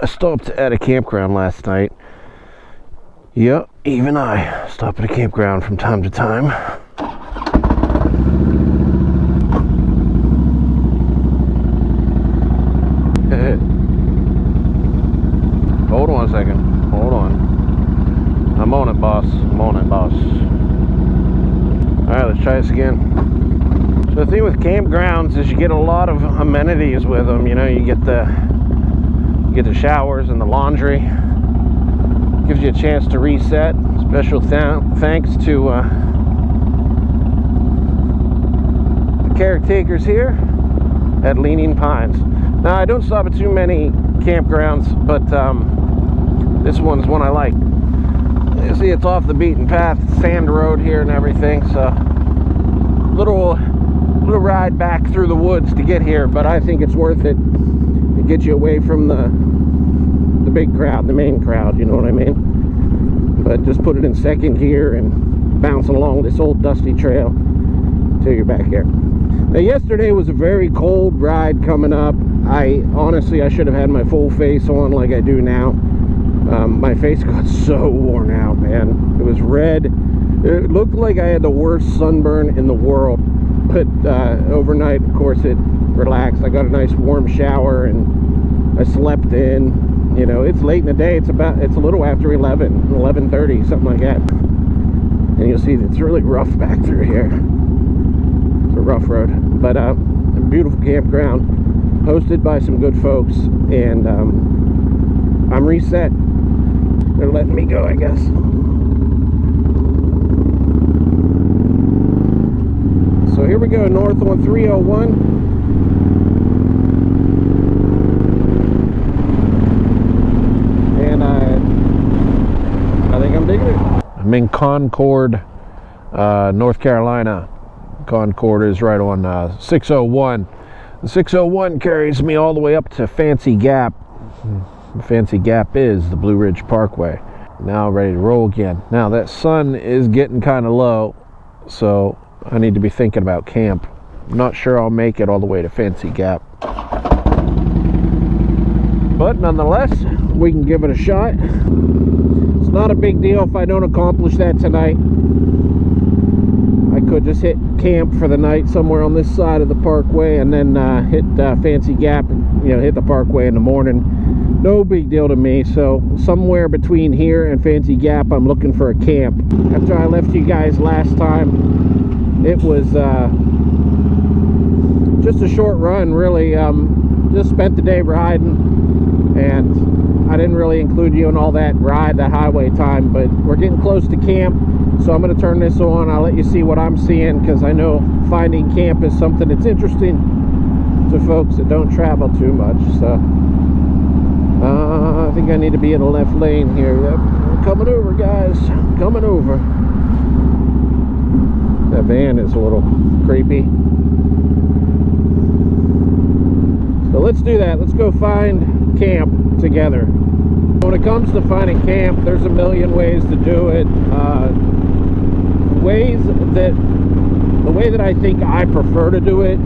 I stopped at a campground last night. Yep, even I stop at a campground from time to time. Hold on a second. Hold on. I'm on it, boss. I'm on it, boss. Alright, let's try this again. So the thing with campgrounds is you get a lot of amenities with them. You know, you get the showers and the laundry. Gives you a chance to reset. Special thanks to the caretakers here at Leaning Pines. Now, I don't stop at too many campgrounds, but this one's one I like. You see, it's off the beaten path, sand road here and everything, so little ride back through the woods to get here, but I think it's worth it to get you away from the big crowd, the main crowd, you know what I mean? But just put it in second gear and bouncing along this old dusty trail till you're back here. Now, yesterday was a very cold ride coming up. Honestly, I should have had my full face on like I do now. My face got so worn out, man. It was red. It looked like I had the worst sunburn in the world. But overnight, of course, it relaxed. I got a nice warm shower and I slept in. You know, it's late in the day. It's a little after 11:30, something like that. And you'll see it's really rough back through here. It's a rough road, but a beautiful campground, hosted by some good folks, and I'm reset. They're letting me go, I guess. So here we go, north on 301. And I think I'm digging it. I'm in Concord, North Carolina. Concord is right on 601. The 601 carries me all the way up to Fancy Gap. Fancy Gap is the Blue Ridge Parkway. Now ready to roll again. Now that sun is getting kind of low, so I need to be thinking about camp. I'm not sure I'll make it all the way to Fancy Gap, but nonetheless, we can give it a shot. It's not a big deal if I don't accomplish that tonight. I could just hit camp for the night somewhere on this side of the parkway and then hit Fancy Gap and, you know, hit the parkway in the morning. No big deal to me. So somewhere between here and Fancy Gap, I'm looking for a camp. After I left you guys last time, it was just a short run, really. Just spent the day riding, and I didn't really include you in all that highway time, but we're getting close to camp, so I'm going to turn this on. I'll let you see what I'm seeing, because I know finding camp is something that's interesting to folks that don't travel too much. So I think I need to be in the left lane here. Yep. We're coming over, guys. Coming over. That van is a little creepy. So let's do that. Let's go find camp together. When it comes to finding camp, there's a million ways to do it. The way that I think I prefer to do it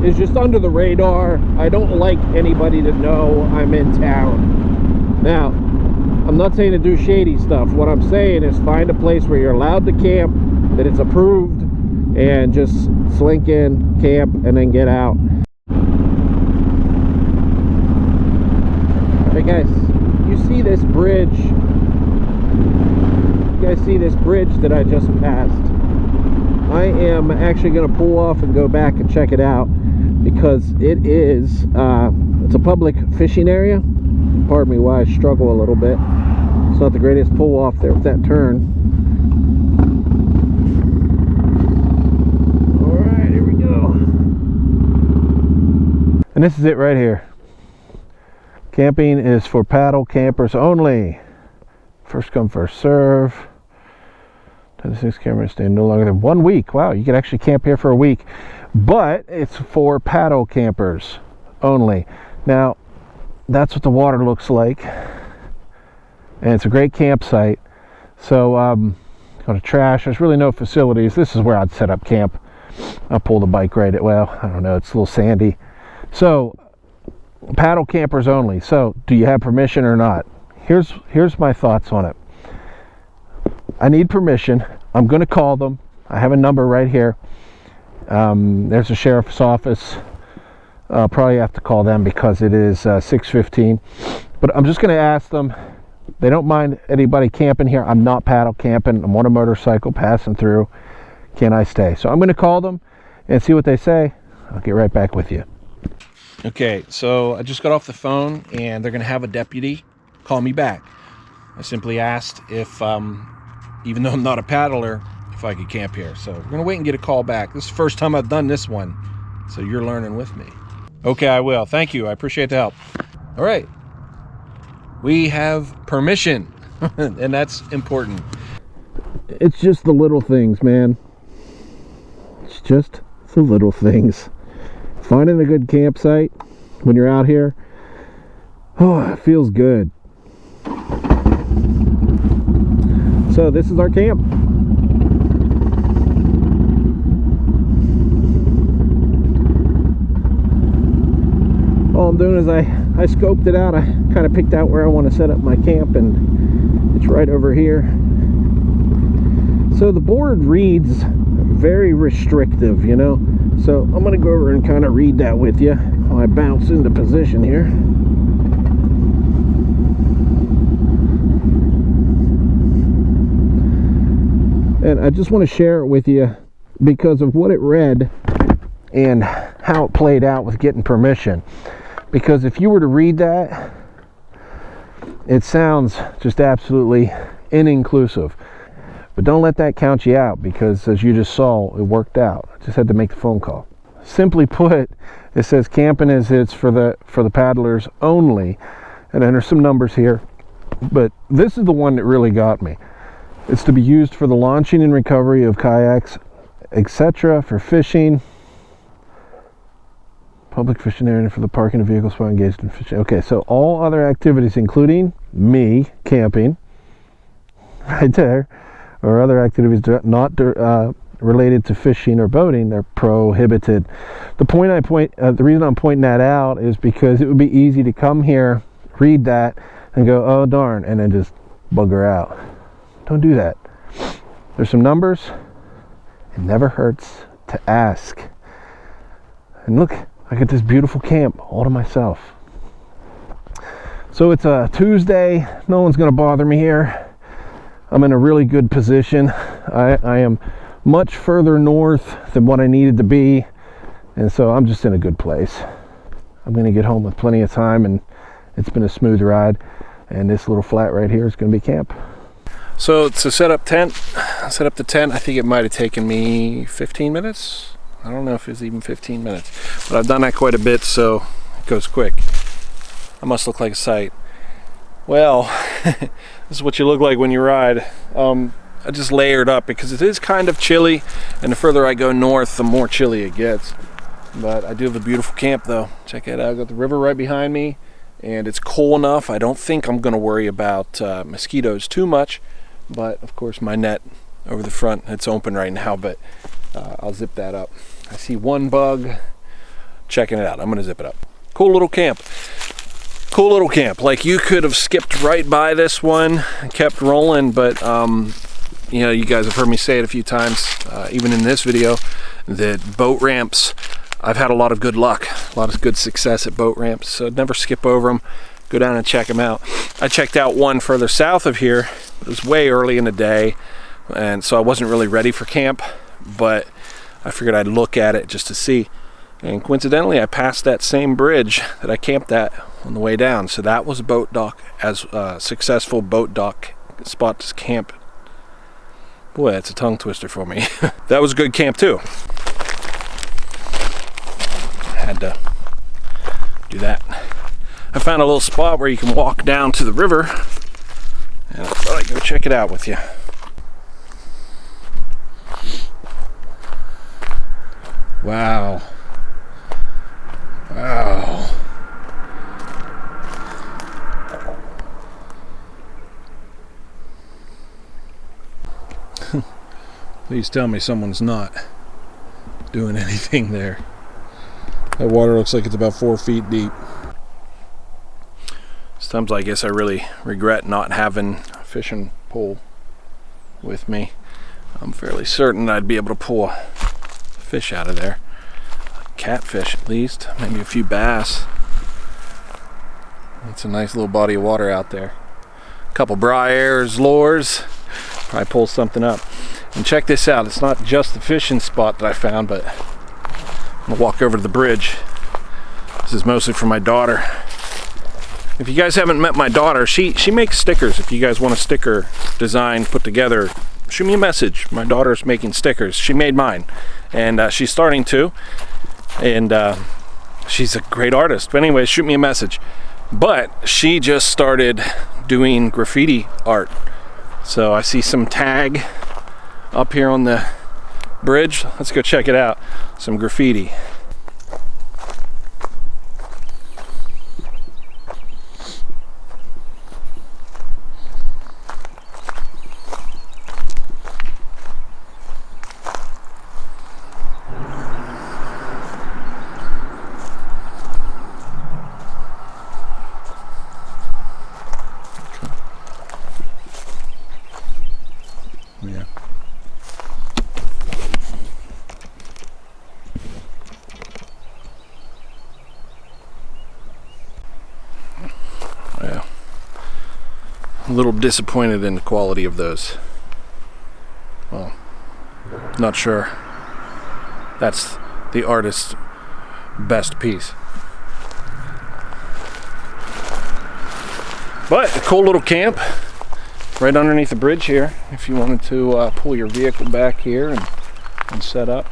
is just under the radar. I don't like anybody to know I'm in town. Now, I'm not saying to do shady stuff. What I'm saying is find a place where you're allowed to camp, that it's approved, and just slink in, camp, and then get out. Hey guys, you see this bridge? You guys see this bridge that I just passed? I am actually going to pull off and go back and check it out, because it is it's a public fishing area. Pardon me why I struggle a little bit. It's not the greatest pull off there with that turn. Alright, here we go. And this is it right here. Camping is for paddle campers only. First come, first serve. 26 cameras stay no longer than 1 week. Wow, you can actually camp here for a week. But it's for paddle campers only. Now, that's what the water looks like. And it's a great campsite. So, go to trash. There's really no facilities. This is where I'd set up camp. I'll pull the bike right at, well, I don't know, it's a little sandy. So, paddle campers only. So do you have permission or not? Here's my thoughts on it. I need permission. I'm going to call them. I have a number right here. There's a sheriff's office. I'll probably have to call them because it is 6:15. But I'm just going to ask them. They don't mind anybody camping here. I'm not paddle camping. I'm on a motorcycle passing through. Can I stay? So I'm going to call them and see what they say. I'll get right back with you. Okay, so I just got off the phone and they're going to have a deputy call me back. I simply asked if, even though I'm not a paddler, if I could camp here. So we're going to wait and get a call back. This is the first time I've done this one, so you're learning with me. Okay, I will. Thank you. I appreciate the help. All right. We have permission, and that's important. It's just the little things, man. It's just the little things. Finding a good campsite when you're out here, oh, it feels good. So this is our camp. All I'm doing is I scoped it out. I kind of picked out where I want to set up my camp, and it's right over here. So the board reads very restrictive, you know. So I'm going to go over and kind of read that with you while I bounce into position here. And I just want to share it with you because of what it read and how it played out with getting permission. Because if you were to read that, it sounds just absolutely inclusive. But don't let that count you out, because as you just saw, it worked out. I just had to make the phone call. Simply put, it says camping it's for the paddlers only. And then there's some numbers here. But this is the one that really got me. It's to be used for the launching and recovery of kayaks, etc., for fishing, public fishing area, for the parking of vehicles while engaged in fishing. Okay, so all other activities, including me camping, right there, or other activities not related to fishing or boating, they're prohibited. The reason I'm pointing that out is because it would be easy to come here, read that, and go, oh darn, and then just bugger out. Don't do that. There's some numbers. It never hurts to ask. And look, I got this beautiful camp all to myself. So it's a Tuesday. No one's going to bother me here. I'm in a really good position. I am much further north than what I needed to be. And so I'm just in a good place. I'm going to get home with plenty of time, and it's been a smooth ride. And this little flat right here is going to be camp. So to set up the tent, I think it might have taken me 15 minutes. I don't know if it's even 15 minutes, but I've done that quite a bit, so it goes quick. I must look like a sight. Well, this is what you look like when you ride. I just layered up because it is kind of chilly, and the further I go north, the more chilly it gets. But I do have a beautiful camp though. Check it out. I've got the river right behind me, and it's cool enough. I don't think I'm going to worry about mosquitoes too much. But of course my net over the front, it's open right now, but I'll zip that up. I see one bug. Checking it out. I'm going to zip it up. Cool little camp. Cool little camp. Like, you could have skipped right by this one and kept rolling, but you know, you guys have heard me say it a few times, even in this video, that boat ramps, I've had a lot of good luck, a lot of good success at boat ramps, so never skip over them. Go down and check them out. I checked out one further south of here. It was way early in the day, and so I wasn't really ready for camp, but I figured I'd look at it just to see. And coincidentally, I passed that same bridge that I camped at on the way down. So that was a boat dock, as a successful boat dock spot to camp. Boy, that's a tongue twister for me. That was a good camp too. Had to do that. I found a little spot where you can walk down to the river, and I thought I'd go check it out with you. Wow. Wow. Please tell me someone's not doing anything there. That water looks like it's about 4 feet deep. Sometimes I guess I really regret not having a fishing pole with me. I'm fairly certain I'd be able to pull a fish out of there. Catfish at least, maybe a few bass. It's a nice little body of water out there. A couple briars, lures, probably pull something up. And check this out, it's not just the fishing spot that I found, but I'm gonna walk over to the bridge. This is mostly for my daughter. If you guys haven't met my daughter, she makes stickers. If you guys want a sticker design put together, shoot me a message. My daughter's making stickers. She made mine, and she's starting to, and she's a great artist. But anyway, shoot me a message. But she just started doing graffiti art. So I see some tag up here on the bridge. Let's go check it out. Some graffiti. Yeah. Yeah. A little disappointed in the quality of those. Well, not sure that's the artist's best piece. But a cool little camp right underneath the bridge here, if you wanted to pull your vehicle back here and set up.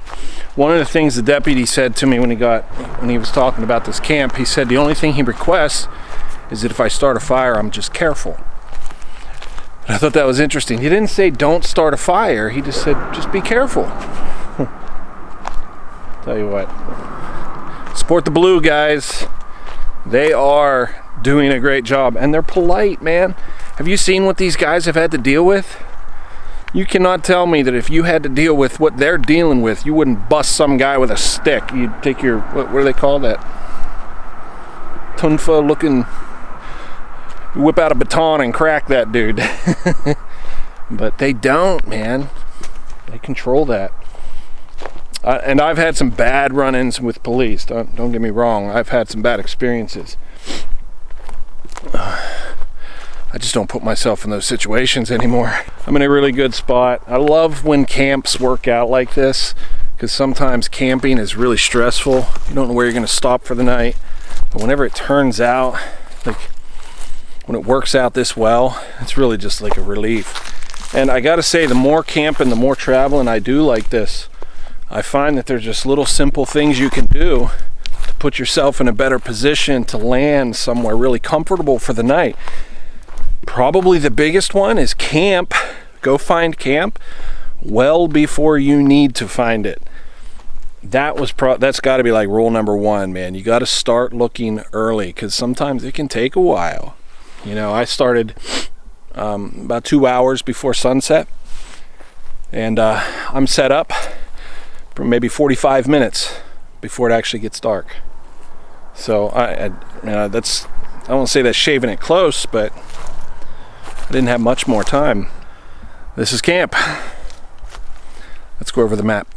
One of the things the deputy said to me when he was talking about this camp, he said the only thing he requests is that if I start a fire, I'm just careful. And I thought that was interesting. He didn't say don't start a fire, he just said just be careful. Tell you what, support the Blue guys. They are doing a great job, and they're polite, man. Have you seen what these guys have had to deal with? You cannot tell me that if you had to deal with what they're dealing with, you wouldn't bust some guy with a stick. You'd take your, what do they call that? Tunfa looking, whip out a baton and crack that dude. But they don't, man. They control that. And I've had some bad run-ins with police. Don't get me wrong. I've had some bad experiences. I just don't put myself in those situations anymore. I'm in a really good spot. I love when camps work out like this, because sometimes camping is really stressful. You don't know where you're going to stop for the night. But whenever it turns out, like when it works out this well, it's really just like a relief. And I got to say, the more camping, the more traveling I do like this, I find that there's just little simple things you can do to put yourself in a better position to land somewhere really comfortable for the night. Probably the biggest one is camp. Go find camp well before you need to find it. That's got to be like rule number one, man. You got to start looking early, because sometimes it can take a while. You know, I started about 2 hours before sunset, and I'm set up for maybe 45 minutes before it actually gets dark. So I won't say that's shaving it close, but I didn't have much more time. This is camp. Let's go over the map.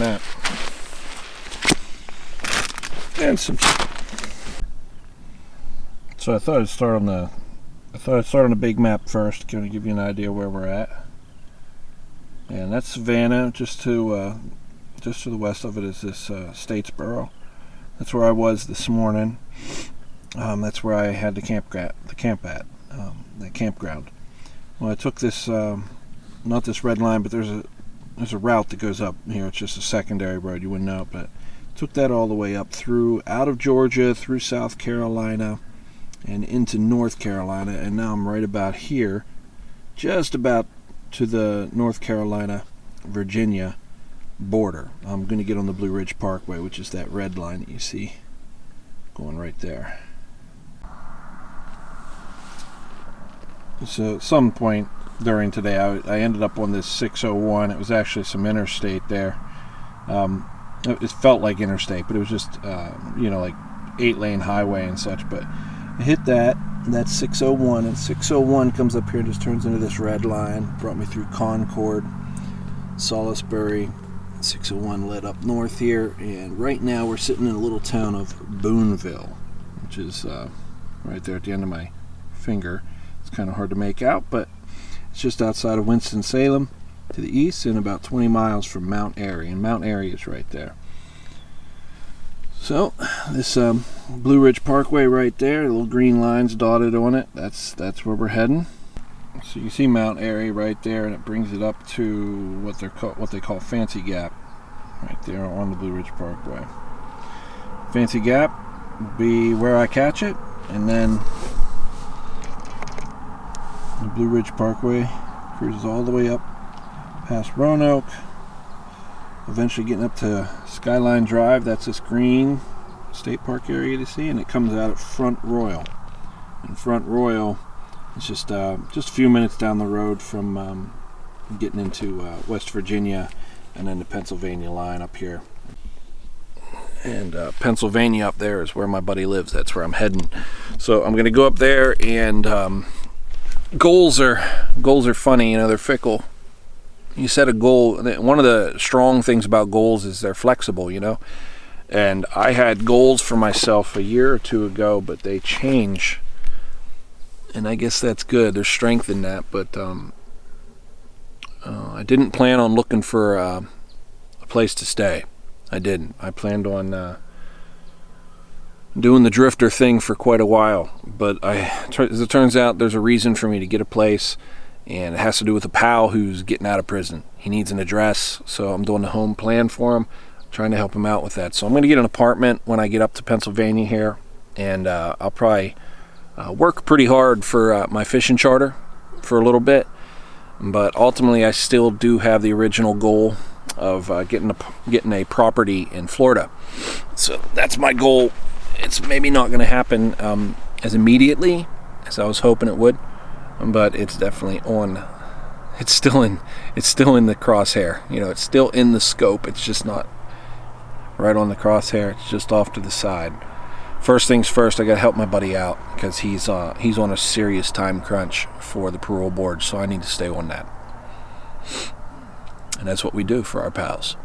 Map. And some. So I thought I'd start on the big map first, kind of give you an idea where we're at. And that's Savannah. Just to the west of it is this Statesboro. That's where I was this morning. That's where I had the camp at, the campground. Well, I took this, not this red line, but there's a route that goes up here. It's just a secondary road, you wouldn't know, but took that all the way up out of Georgia, through South Carolina, and into North Carolina, and now I'm right about here, just about to the North Carolina, Virginia border. I'm going to get on the Blue Ridge Parkway, which is that red line that you see going right there. So at some point during today, I ended up on this 601. It was actually some interstate there. It felt like interstate, but it was just like 8-lane highway and such. But I hit that, and that's 601, and 601 comes up here and just turns into this red line. Brought me through Concord, Salisbury. 601 led up north here, and right now we're sitting in a little town of Boonville, which is right there at the end of my finger. It's kind of hard to make out, but it's just outside of Winston-Salem to the east and about 20 miles from Mount Airy, and Mount Airy is right there. So this Blue Ridge Parkway right there, the little green lines dotted on it, that's where we're heading. So you see Mount Airy right there, and it brings it up to what they call Fancy Gap, right there on the Blue Ridge Parkway. Fancy Gap will be where I catch it, and then the Blue Ridge Parkway cruises all the way up past Roanoke, eventually getting up to Skyline Drive. That's this green state park area to see, and it comes out at Front Royal. And Front Royal is just a few minutes down the road from getting into West Virginia and then the Pennsylvania line up here. And Pennsylvania up there is where my buddy lives. That's where I'm heading. So I'm going to go up there, and goals are funny. They're fickle. You set a goal. One of the strong things about goals is they're flexible. And I had goals for myself a year or two ago, but they change. And I guess that's good. There's strength in that. But I didn't plan on looking for a place to stay. I didn't. I planned on doing the drifter thing for quite a while. But as it turns out, there's a reason for me to get a place. And it has to do with a pal who's getting out of prison. He needs an address, so I'm doing the home plan for him, trying to help him out with that. So I'm going to get an apartment when I get up to Pennsylvania here, and I'll probably work pretty hard for my fishing charter for a little bit. But ultimately, I still do have the original goal of getting a property in Florida. So that's my goal. It's maybe not going to happen as immediately as I was hoping it would. But it's definitely on. It's still in the crosshair. It's still in the scope. It's just not right on the crosshair. It's just off to the side. First things first, I got to help my buddy out because he's on a serious time crunch for the parole board. So I need to stay on that. And that's what we do for our pals.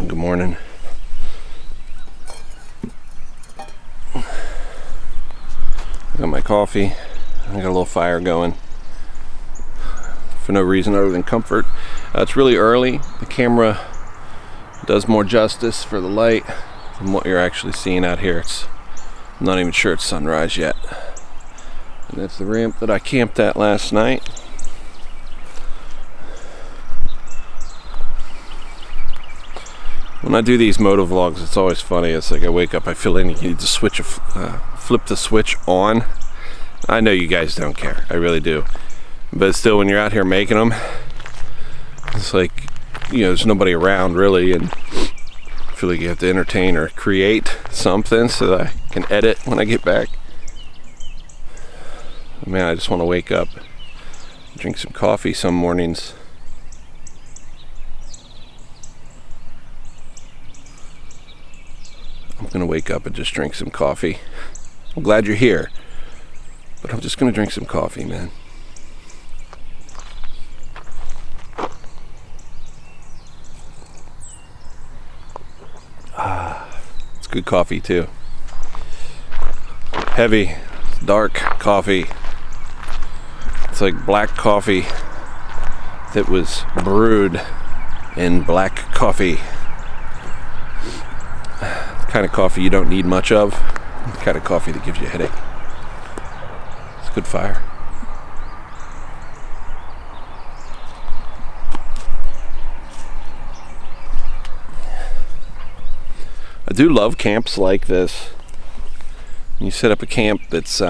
Good morning. I got my coffee. I got a little fire going for no reason other than comfort. It's really early. The camera does more justice for the light than what you're actually seeing out here. I'm not even sure it's sunrise yet. And that's the ramp that I camped at last night. When I do these moto vlogs, it's always funny. It's like I wake up, I feel like you need to flip the switch on. I know you guys don't care, I really do. But still, when you're out here making them, it's like, you know, there's nobody around really, and I feel like you have to entertain or create something so that I can edit when I get back. Man, I just want to wake up, drink some coffee some mornings. I'm gonna wake up and just drink some coffee. I'm glad you're here, but I'm just gonna drink some coffee, man. It's good coffee too. Heavy, dark coffee. It's like black coffee that was brewed in black coffee. Kind of coffee you don't need much of, the kind of coffee that gives you a headache. It's good fire. I do love camps like this. You set up a camp that's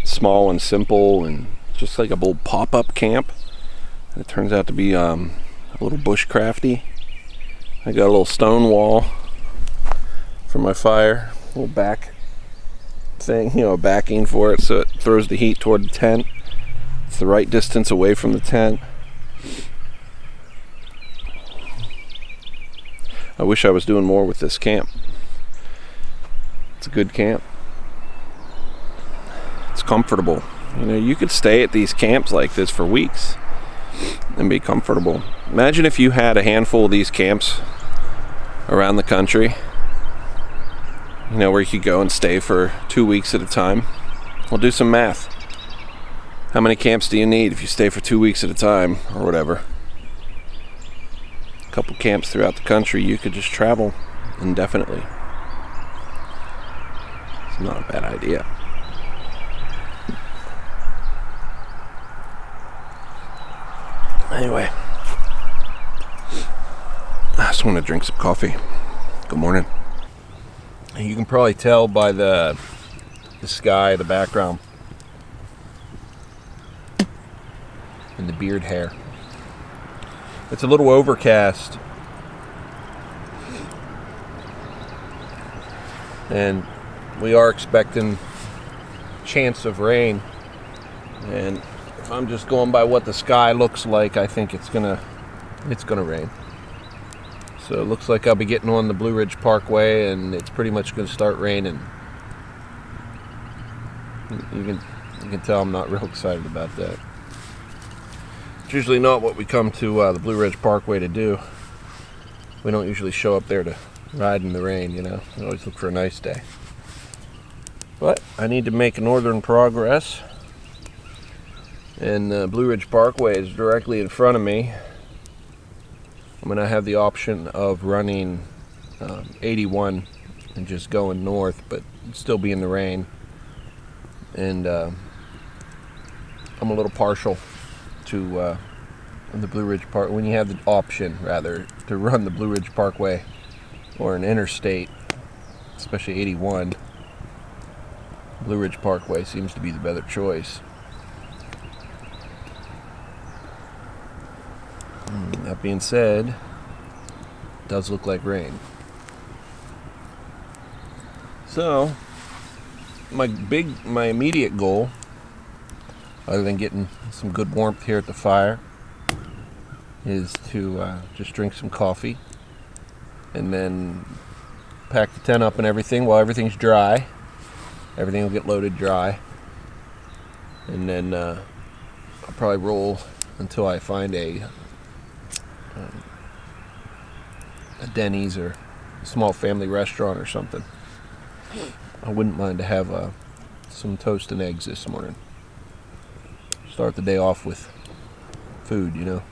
small and simple and just like a little pop-up camp, and it turns out to be a little bushcrafty. I got a little stone wall for my fire, a little back thing, you know, backing for it so it throws the heat toward the tent. It's the right distance away from the tent. I wish I was doing more with this camp. It's a good camp. It's comfortable. You know, you could stay at these camps like this for weeks and be comfortable. Imagine if you had a handful of these camps around the country. You know, where you could go and stay for 2 weeks at a time. We'll do some math. How many camps do you need if you stay for 2 weeks at a time, or whatever? A couple camps throughout the country, you could just travel indefinitely. It's not a bad idea. Anyway, I just want to drink some coffee. Good morning. You can probably tell by the sky, the background, and the beard hair. It's a little overcast, and we are expecting chance of rain. And if I'm just going by what the sky looks like, I think it's gonna rain. So it looks like I'll be getting on the Blue Ridge Parkway, and it's pretty much going to start raining. You can tell I'm not real excited about that. It's usually not what we come to the Blue Ridge Parkway to do. We don't usually show up there to ride in the rain, you know. We always look for a nice day. But I need to make northern progress, and the Blue Ridge Parkway is directly in front of me. I'm going to have the option of running 81 and just going north, but still be in the rain. And I'm a little partial to the Blue Ridge Park. When you have the option, rather, to run the Blue Ridge Parkway or an interstate, especially 81, Blue Ridge Parkway seems to be the better choice. That being said, it does look like rain. So, my immediate goal, other than getting some good warmth here at the fire, is to just drink some coffee and then pack the tent up and everything while everything's dry. Everything will get loaded dry, and then I'll probably roll until I find a Denny's or a small family restaurant or something. I wouldn't mind to have some toast and eggs this morning. Start the day off with food, you know.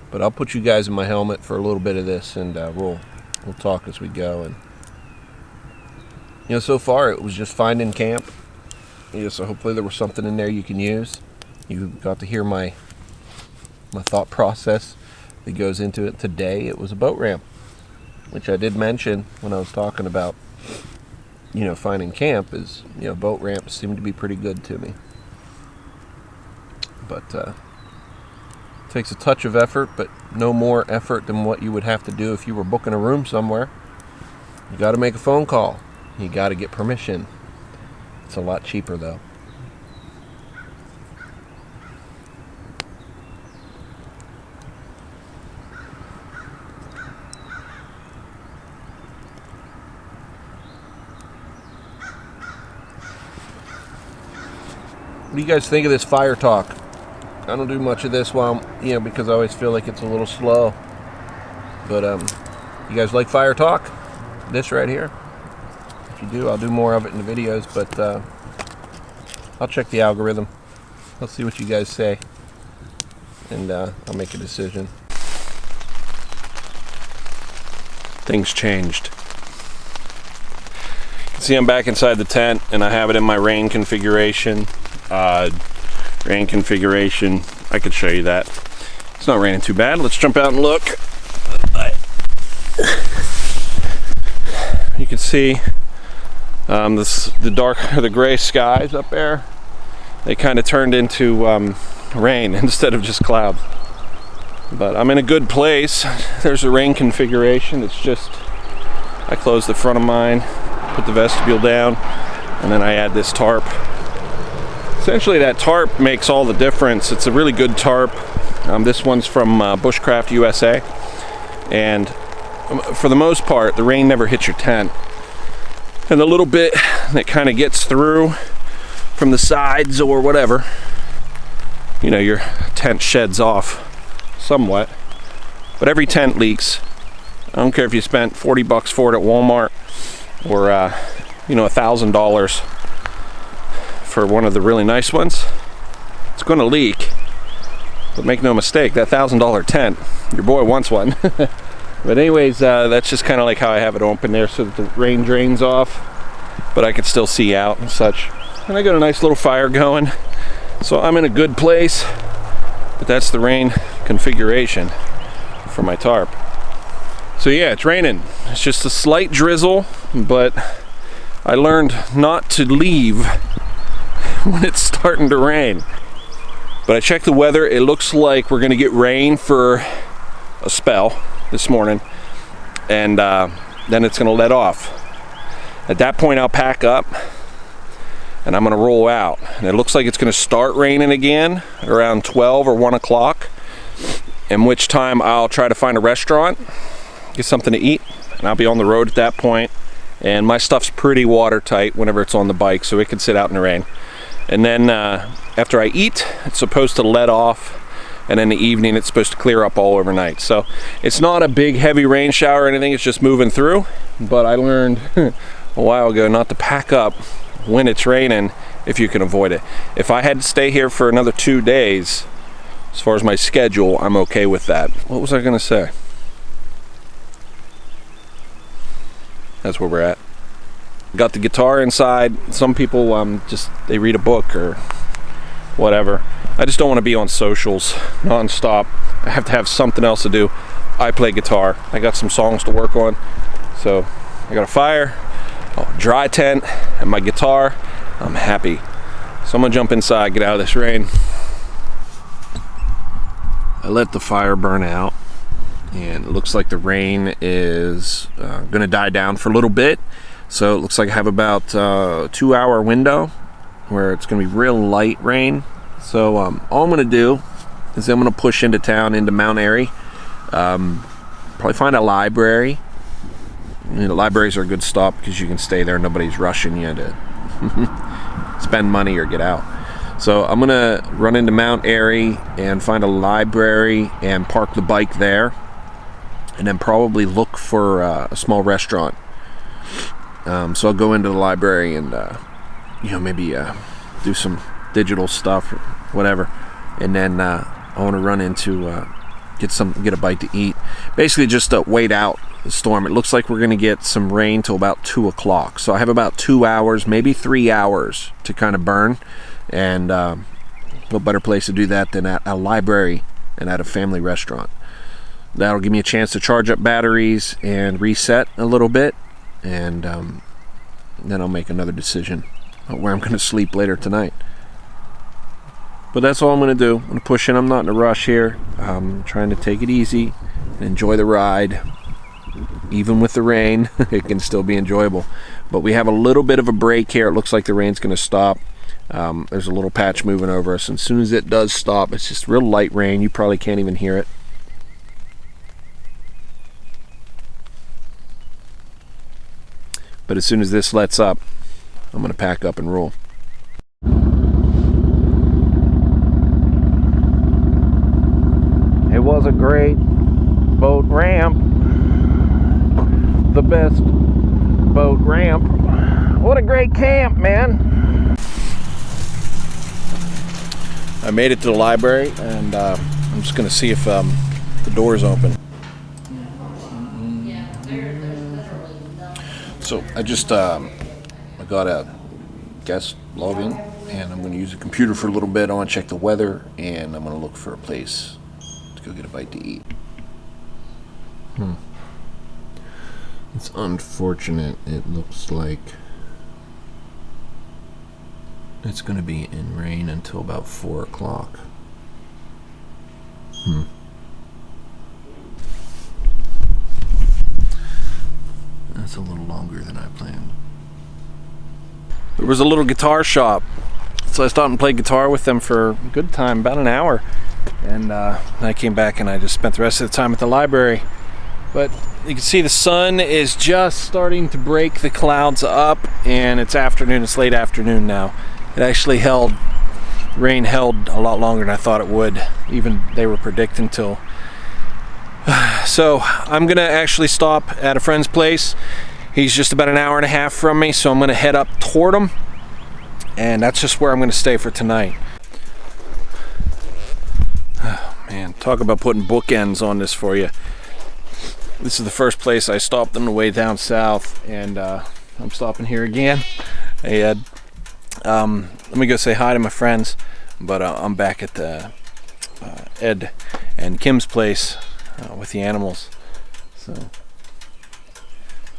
But I'll put you guys in my helmet for a little bit of this, and we'll talk as we go. And you know, so far it was just finding camp. You know, so hopefully there was something in there you can use. You got to hear my thought process that goes into it. Today it was a boat ramp, which I did mention when I was talking about, you know, finding camp. Is, you know, boat ramps seem to be pretty good to me. But takes a touch of effort, but no more effort than what you would have to do if you were booking a room somewhere. You got to make a phone call. You got to get permission. It's a lot cheaper though. What do you guys think of this fire talk? I don't do much of this while, you know, because I always feel like it's a little slow. But you guys like fire talk? This right here? If you do, I'll do more of it in the videos, but I'll check the algorithm. I'll see what you guys say, and I'll make a decision. Things changed. You can see I'm back inside the tent, and I have it in my rain configuration. Rain configuration, I could show you that. It's not raining too bad. Let's jump out and look. You can see the gray skies up there. They kind of turned into rain instead of just clouds. But I'm in a good place. There's a rain configuration. It's just, I close the front of mine, put the vestibule down, and then I add this tarp. Essentially, that tarp makes all the difference. It's a really good tarp. This one's from Bushcraft USA, and for the most part, the rain never hits your tent. And the little bit that kind of gets through from the sides or whatever, you know, your tent sheds off somewhat. But every tent leaks. I don't care if you spent $40 for it at Walmart or you know, $1,000 for one of the really nice ones. It's going to leak. But make no mistake, that $1,000 tent, your boy wants one. But anyways, that's just kind of like how I have it open there so that the rain drains off, but I can still see out and such. And I got a nice little fire going, so I'm in a good place. But that's the rain configuration for my tarp. So yeah, it's raining. It's just a slight drizzle, but I learned not to leave when it's starting to rain. But I checked the weather. It looks like we're gonna get rain for a spell this morning, and then it's gonna let off. At that point, I'll pack up and I'm gonna roll out. And it looks like it's gonna start raining again around 12 or 1 o'clock, in which time I'll try to find a restaurant, get something to eat, and I'll be on the road at that point. And my stuff's pretty watertight whenever it's on the bike, so it can sit out in the rain. And then after I eat, it's supposed to let off, and in the evening it's supposed to clear up all overnight. So it's not a big heavy rain shower or anything, it's just moving through. But I learned a while ago not to pack up when it's raining if you can avoid it. If I had to stay here for another 2 days, as far as my schedule, I'm okay with that. What was I gonna say? That's where we're at. Got the guitar inside. Some people they read a book or whatever. I just don't want to be on socials non-stop. I have to have something else to do. I play guitar. I got some songs to work on. So I got a fire, a dry tent, and my guitar. I'm happy. So I'm gonna jump inside, get out of this rain. I let the fire burn out, and it looks like the rain is gonna die down for a little bit. So it looks like I have about a 2-hour window where it's gonna be real light rain. So all I'm gonna do is I'm gonna push into town, into Mount Airy. Probably find a library. You know, libraries are a good stop because you can stay there. Nobody's rushing you to spend money or get out. So I'm gonna run into Mount Airy and find a library and park the bike there, and then probably look for a small restaurant. So I'll go into the library and you know, maybe do some digital stuff or whatever, and then I want to run into get a bite to eat. Basically just to wait out the storm. It looks like we're gonna get some rain till about 2 o'clock, so I have about 2 hours, maybe 3 hours to kind of burn. And what better place to do that than at a library and at a family restaurant. That'll give me a chance to charge up batteries and reset a little bit, and then I'll make another decision about where I'm going to sleep later tonight. But that's all I'm going to do. I'm going to push in. I'm not in a rush here. I'm trying to take it easy and enjoy the ride. Even with the rain, it can still be enjoyable. But we have a little bit of a break here. It looks like the rain's going to stop. There's a little patch moving over us, and as soon as it does stop, it's just real light rain. You probably can't even hear it. But as soon as this lets up, I'm going to pack up and roll. It was a great boat ramp. The best boat ramp. What a great camp, man. I made it to the library, and I'm just going to see if the door's open. So I just I got a guest login, and I'm going to use the computer for a little bit. I want to check the weather, and I'm going to look for a place to go get a bite to eat. It's unfortunate. It looks like it's going to be in rain until about 4 o'clock. That's a little longer than I planned. There was a little guitar shop, so I stopped and played guitar with them for a good time, about an hour. And I came back and I just spent the rest of the time at the library. But you can see the sun is just starting to break the clouds up, and it's afternoon. It's late afternoon now. It actually rain held a lot longer than I thought it would. Even they were predicting till. So I'm gonna actually stop at a friend's place. He's just about an hour and a half from me, so I'm gonna head up toward him, and that's just where I'm gonna stay for tonight. Oh man, talk about putting bookends on this for you. This is the first place I stopped on the way down south, and I'm stopping here again. Hey Ed, let me go say hi to my friends, but I'm back at the Ed and Kim's place with the animals. So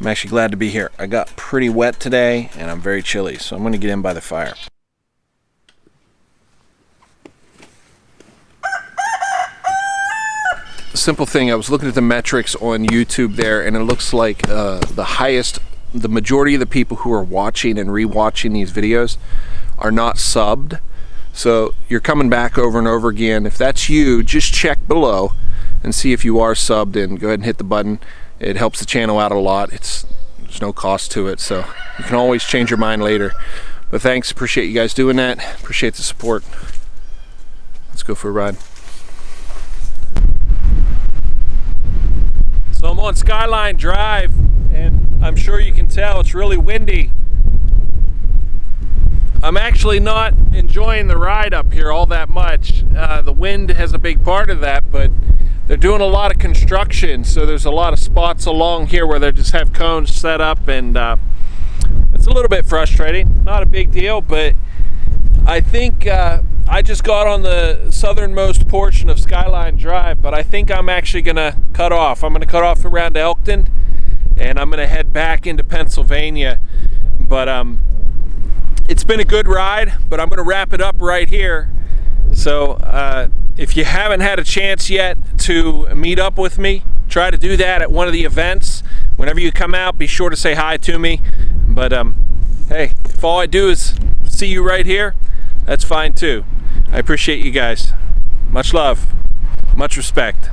I'm actually glad to be here. I got pretty wet today, and I'm very chilly, so I'm going to get in by the fire. Simple thing, I was looking at the metrics on YouTube there, and it looks like the majority of the people who are watching and rewatching these videos are not subbed. So you're coming back over and over again. If that's you, just check below and see if you are subbed, and go ahead and hit the button. It helps the channel out a lot. There's no cost to it, so you can always change your mind later. But thanks, appreciate you guys doing that. Appreciate the support. Let's go for a ride. So I'm on Skyline Drive, and I'm sure you can tell it's really windy. I'm actually not enjoying the ride up here all that much. The wind has a big part of that, but they're doing a lot of construction, so there's a lot of spots along here where they just have cones set up, and it's a little bit frustrating. Not a big deal, but I think I just got on the southernmost portion of Skyline Drive, but I think I'm actually gonna cut off. I'm gonna cut off around Elkton, and I'm gonna head back into Pennsylvania. But it's been a good ride, but I'm gonna wrap it up right here. So if you haven't had a chance yet to meet up with me, try to do that at one of the events. Whenever you come out, be sure to say hi to me. But hey, if all I do is see you right here, that's fine too. I appreciate you guys. Much love, much respect.